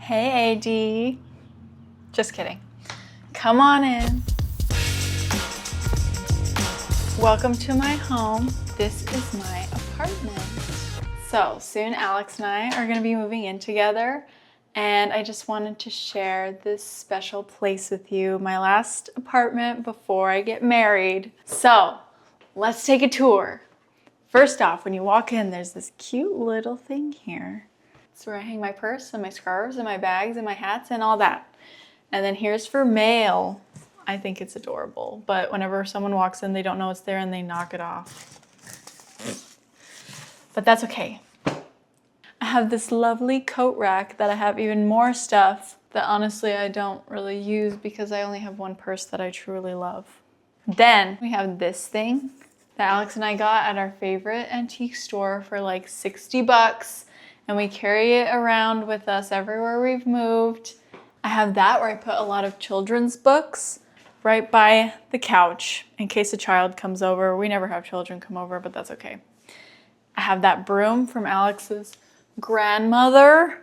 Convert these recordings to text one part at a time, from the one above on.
Hey, AD. Just kidding. Come on in. Welcome to my home. This is my apartment. So soon Alex and I are going to be moving in together, and I just wanted to share this special place with you, my last apartment before I get married. So let's take a tour. First off, when you walk in, there's this cute little thing here. It's where I hang my purse and my scarves and my bags and my hats and all that. And then here's for mail. I think it's adorable, but whenever someone walks in, they don't know it's there and they knock it off. But that's okay. I have this lovely coat rack that I have even more stuff that honestly I don't really use because I only have one purse that I truly love. Then we have this thing that Alex and I got at our favorite antique store for like 60 bucks. And we carry it around with us everywhere we've moved. I have that where I put a lot of children's books right by the couch in case a child comes over. We never have children come over, but that's okay. I have that broom from Alex's grandmother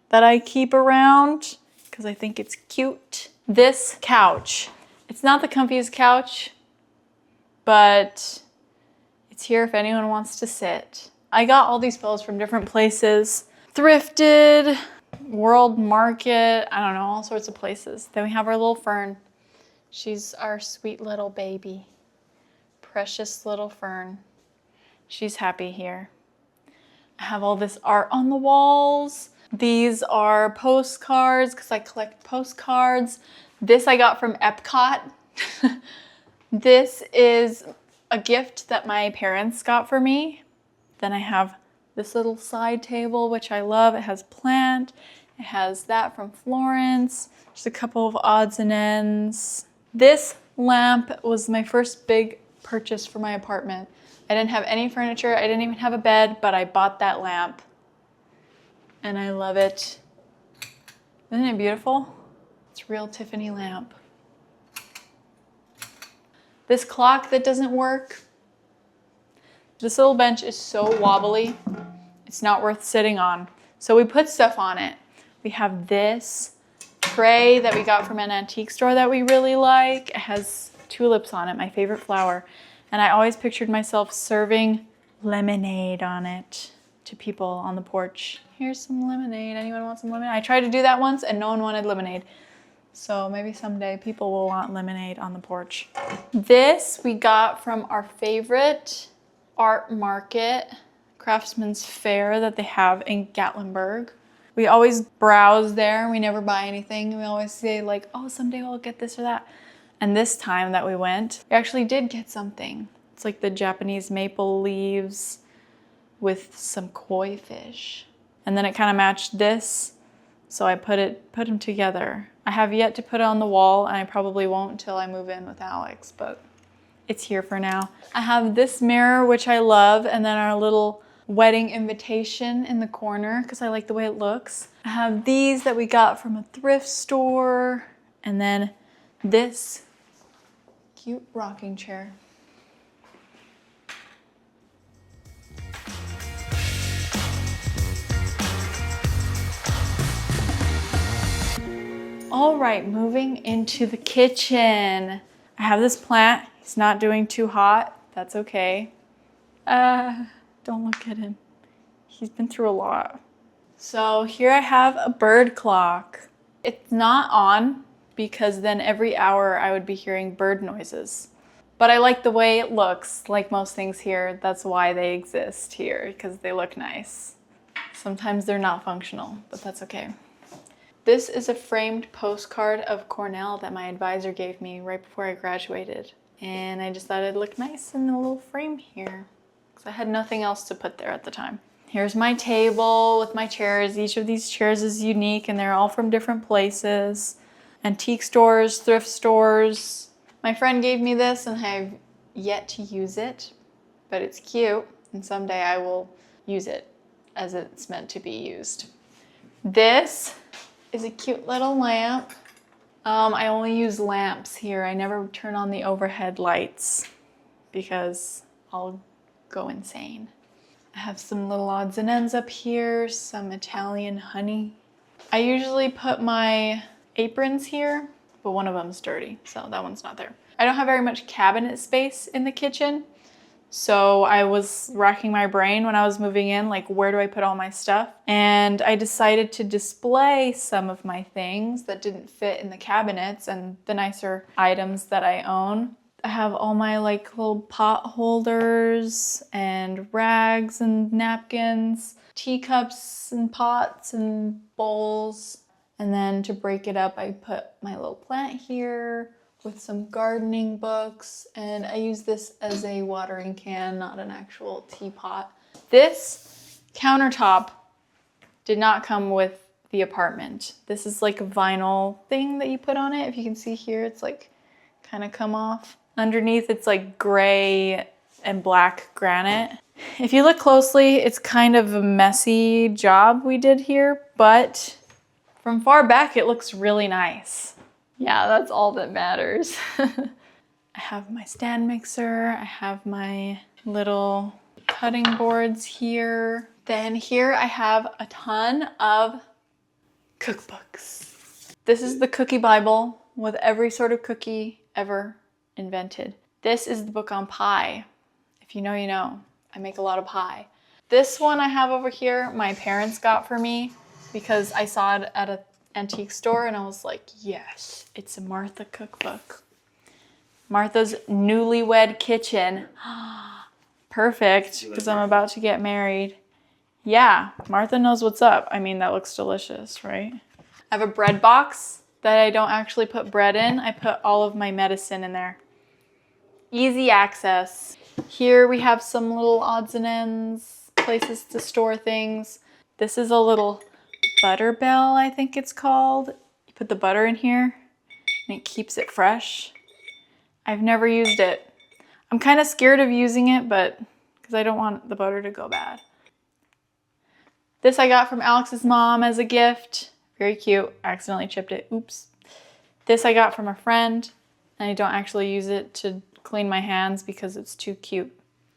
that I keep around because I think it's cute. This couch, it's not the comfiest couch, but it's here if anyone wants to sit. I got all these pillows from different places. Thrifted, World Market, I don't know, all sorts of places. Then we have our little Fern. She's our sweet little baby. Precious little Fern. She's happy here. I have all this art on the walls. These are postcards because I collect postcards. This I got from Epcot. This is a gift that my parents got for me. Then I have this little side table, which I love. It has plant. It has that from Florence. Just a couple of odds and ends. This lamp was my first big purchase for my apartment. I didn't have any furniture. I didn't even have a bed, but I bought that lamp. And I love it. Isn't it beautiful? It's a real Tiffany lamp. This clock that doesn't work. This little bench is so wobbly, it's not worth sitting on. So we put stuff on it. We have this tray that we got from an antique store that we really like. It has tulips on it, my favorite flower. And I always pictured myself serving lemonade on it to people on the porch. Here's some lemonade. Anyone want some lemonade? I tried to do that once and no one wanted lemonade. So maybe someday people will want lemonade on the porch. This we got from our favorite art market, Craftsman's Fair that they have in Gatlinburg. We always browse there. We never buy anything. We always say like, oh, someday we'll get this or that. And this time that we went, we actually did get something. It's like the Japanese maple leaves with some koi fish. And then it kind of matched this. So I put them together. I have yet to put it on the wall, and I probably won't until I move in with Alex, but it's here for now. I have this mirror, which I love, and then our little wedding invitation in the corner because I like the way it looks. I have these that we got from a thrift store, and then this cute rocking chair. All right, moving into the kitchen. I have this plant. He's not doing too hot. That's okay. Don't look at him. He's been through a lot. So here I have a bird clock. It's not on because then every hour I would be hearing bird noises. But I like the way it looks, like most things here. That's why they exist here, because they look nice. Sometimes they're not functional, but that's okay. This is a framed postcard of Cornell that my advisor gave me right before I graduated. And I just thought it'd look nice in a little frame here because I had nothing else to put there at the time. Here's my table with my chairs. Each of these chairs is unique and they're all from different places. Antique stores, thrift stores. My friend gave me this and I've yet to use it, but it's cute and someday I will use it as it's meant to be used. This is a cute little lamp. I only use lamps here. I never turn on the overhead lights because I'll go insane. I have some little odds and ends up here, some Italian honey I usually put my aprons here, but one of them's dirty, so that one's not there. I don't have very much cabinet space in the kitchen, so I was racking my brain when I was moving in, like, where do I put all my stuff? And I decided to display some of my things that didn't fit in the cabinets and the nicer items that I own. I have all my like little pot holders and rags and napkins, teacups and pots and bowls. And then to break it up, I put my little plant here with some gardening books, and I use this as a watering can, not an actual teapot. This countertop did not come with the apartment. This is like a vinyl thing that you put on it. If you can see here, it's like kind of come off. Underneath, it's like gray and black granite. If you look closely, it's kind of a messy job we did here, but from far back, it looks really nice. Yeah, that's all that matters. I have my stand mixer. I have my little cutting boards here. Then here I have a ton of cookbooks. This is the cookie Bible with every sort of cookie ever invented. This is the book on pie. If you know, you know. I make a lot of pie. This one I have over here, my parents got for me because I saw it at an antique store and I was like, yes, it's a Martha cookbook. Martha's Newlywed Kitchen. Perfect, because I'm about to get married. Yeah, Martha knows what's up. I mean, that looks delicious, right? I have a bread box that I don't actually put bread in. I put all of my medicine in there. Easy access. Here we have some little odds and ends, places to store things. This is a little butter bell, I think it's called. You put the butter in here and it keeps it fresh. I've never used it. I'm kind of scared of using it, but because I don't want the butter to go bad. This I got from Alex's mom as a gift. Very cute. I accidentally chipped it. Oops. This I got from a friend, and I don't actually use it to clean my hands because it's too cute.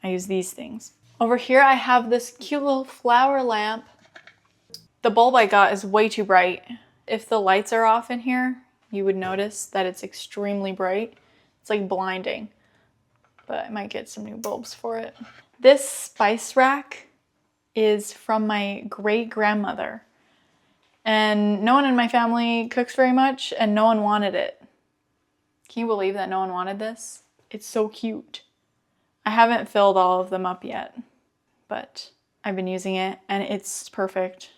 I use these things. Over here I have this cute little flower lamp. The bulb I got is way too bright. If the lights are off in here, you would notice that it's extremely bright. It's like blinding, but I might get some new bulbs for it. This spice rack is from my great-grandmother, and no one in my family cooks very much, and no one wanted it. Can you believe that no one wanted this? It's so cute. I haven't filled all of them up yet, but I've been using it and it's perfect.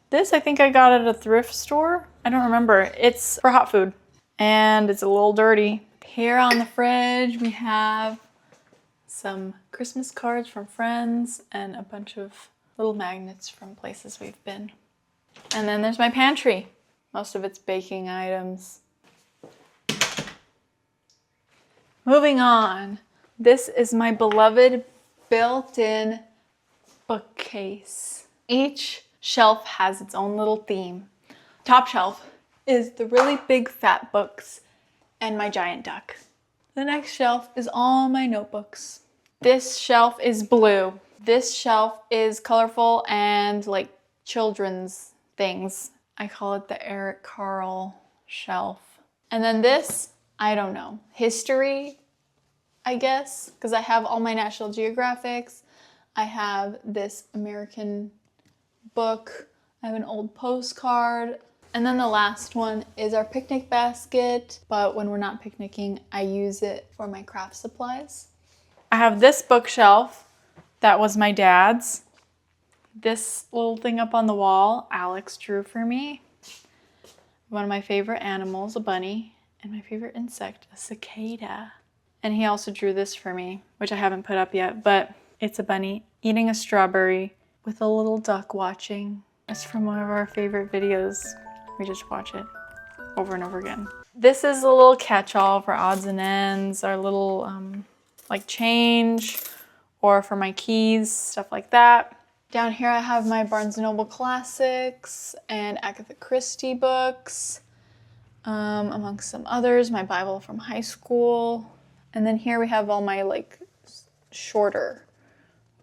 This I think I got at a thrift store. I don't remember. It's for hot food and it's a little dirty. Here on the fridge we have some Christmas cards from friends and a bunch of little magnets from places we've been. And then there's my pantry. Most of it's baking items. Moving on, this is my beloved built-in bookcase. Each shelf has its own little theme. Top shelf is the really big fat books and my giant duck. The next shelf is all my notebooks. This shelf is blue. This shelf is colorful and like children's things. I call it the Eric Carle shelf. And then this, I don't know, history, I guess, because I have all my National Geographics. I have this American book. I have an old postcard. And then the last one is our picnic basket, but when we're not picnicking, I use it for my craft supplies. I have this bookshelf that was my dad's. This little thing up on the wall, Alex drew for me. One of my favorite animals, a bunny, and my favorite insect, a cicada. And he also drew this for me, which I haven't put up yet, but it's a bunny eating a strawberry with a little duck watching. It's from one of our favorite videos. We just watch it over and over again. This is a little catch-all for odds and ends, our little like change, or for my keys, stuff like that. Down here I have my Barnes & Noble Classics and Agatha Christie books, amongst some others, my Bible from high school. And then here we have all my like shorter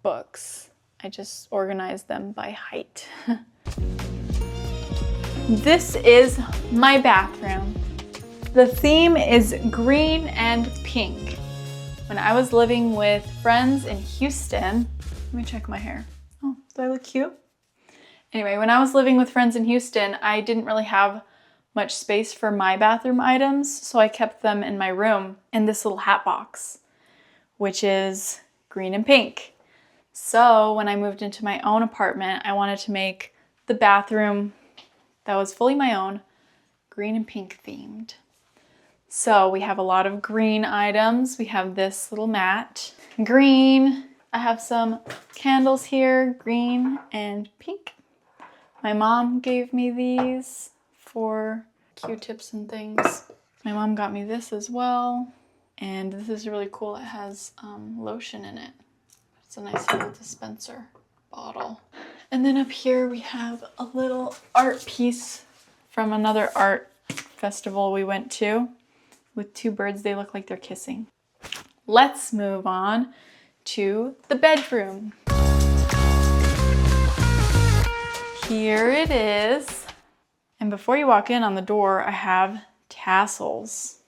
books. I just organized them by height. This is my bathroom. The theme is green and pink. When I was living with friends in Houston, let me check my hair. Oh, do I look cute? Anyway, when I was living with friends in Houston, I didn't really have much space for my bathroom items, so I kept them in my room in this little hat box, which is green and pink. So when I moved into my own apartment, I wanted to make the bathroom that was fully my own, green and pink themed. So we have a lot of green items. We have this little mat, green. I have some candles here, green and pink. My mom gave me these for Q-tips and things. My mom got me this as well. And this is really cool. It has lotion in it. It's a nice little dispenser bottle. And then up here we have a little art piece from another art festival we went to with two birds. They look like they're kissing. Let's move on to the bedroom. Here it is. And before you walk in on the door, I have tassels.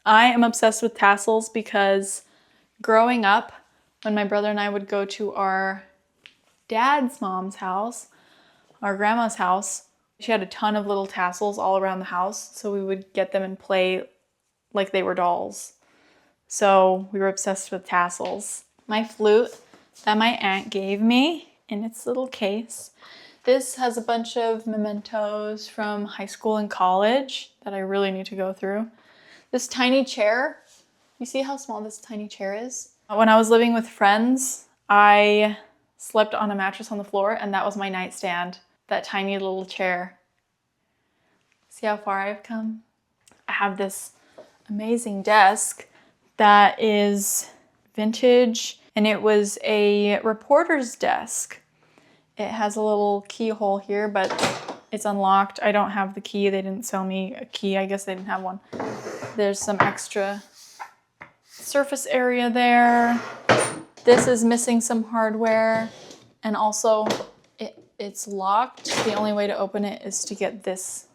I am obsessed with tassels because growing up, when my brother and I would go to our dad's mom's house, our grandma's house, she had a ton of little tassels all around the house, so we would get them and play like they were dolls. So we were obsessed with tassels. My flute that my aunt gave me in its little case. This has a bunch of mementos from high school and college that I really need to go through. This tiny chair, you see how small this tiny chair is? When I was living with friends, I slept on a mattress on the floor, and that was my nightstand, that tiny little chair. See how far I've come? I have this amazing desk that is vintage, and it was a reporter's desk. It has a little keyhole here, but it's unlocked. I don't have the key. They didn't sell me a key. I guess they didn't have one. There's some extra surface area there. This is missing some hardware, and also it's locked. The only way to open it is to get this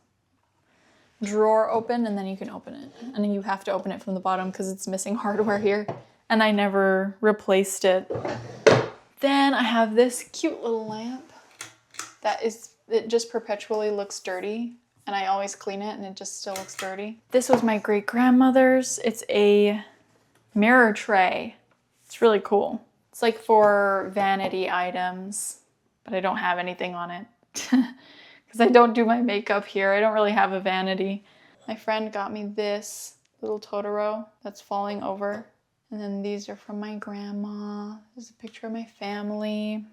drawer open, and then you can open it. And then you have to open it from the bottom because it's missing hardware here, and I never replaced it. Then I have this cute little lamp it just perpetually looks dirty, and I always clean it and it just still looks dirty. This was my great-grandmother's. It's a mirror tray. It's really cool. It's like for vanity items, but I don't have anything on it because I don't do my makeup here. I don't really have a vanity. My friend got me this little Totoro that's falling over. And then these are from my grandma. There's a picture of my family.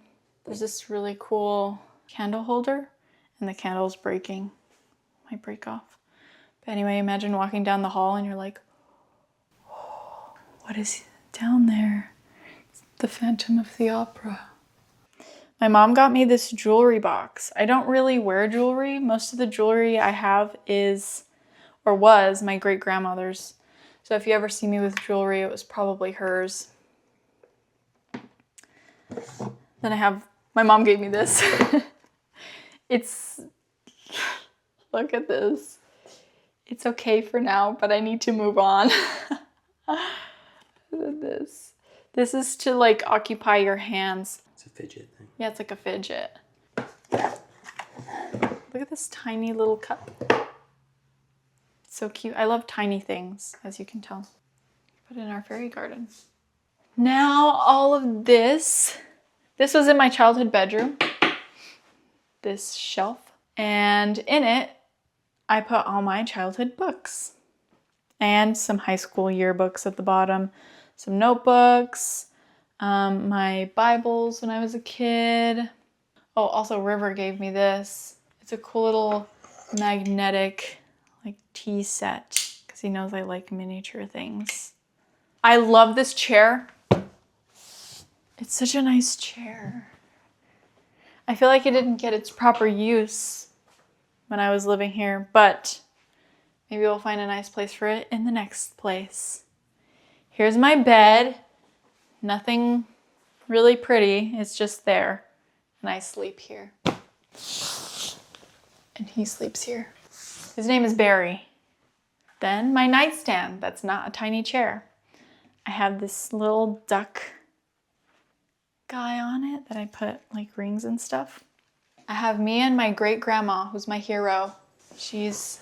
There's this really cool candle holder, and the candle's breaking. Might break off. But anyway, imagine walking down the hall and you're like, oh, what is down there? It's the Phantom of the Opera. My mom got me this jewelry box. I don't really wear jewelry. Most of the jewelry I have is, or was, my great-grandmother's. So if you ever see me with jewelry, it was probably hers. Then I have, my mom gave me this. Look at this. It's okay for now, but I need to move on. Look at this. This is to like occupy your hands. It's a fidget thing. Yeah, it's like a fidget. Look at this tiny little cup. So cute. I love tiny things, as you can tell. Put it in our fairy garden. Now all of this was in my childhood bedroom, this shelf. And in it, I put all my childhood books and some high school yearbooks at the bottom, some notebooks, my Bibles when I was a kid. Oh, also River gave me this. It's a cool little magnetic like tea set because he knows I like miniature things. I love this chair. It's such a nice chair. I feel like it didn't get its proper use when I was living here, but maybe we'll find a nice place for it in the next place. Here's my bed. Nothing really pretty. It's just there. And I sleep here. and he sleeps here. His name is Barry. Then my nightstand, that's not a tiny chair. I have this little duck guy on it that I put like rings and stuff. I have me and my great grandma, who's my hero. She's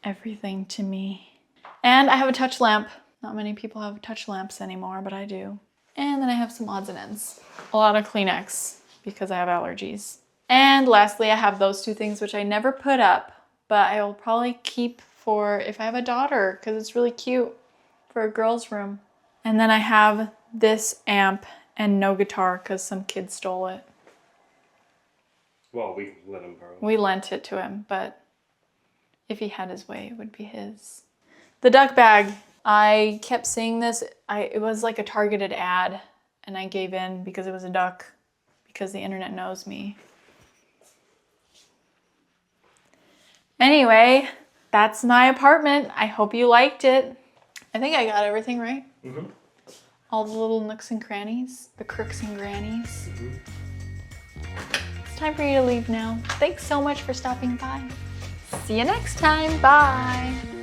everything to me. And I have a touch lamp. Not many people have touch lamps anymore, but I do. And then I have some odds and ends. A lot of Kleenex because I have allergies. And lastly, I have those two things which I never put up, but I will probably keep for if I have a daughter because it's really cute for a girl's room. And then I have this amp and no guitar because some kid stole it. Well, we let him borrow it. We lent it to him, but if he had his way, it would be his. The duck bag. I kept seeing this. It was like a targeted ad, and I gave in because it was a duck, because the internet knows me. Anyway, that's my apartment. I hope you liked it. I think I got everything right. Mm-hmm. All the little nooks and crannies, the crooks and grannies. Mm-hmm. It's time for you to leave now. Thanks so much for stopping by. See you next time. Bye.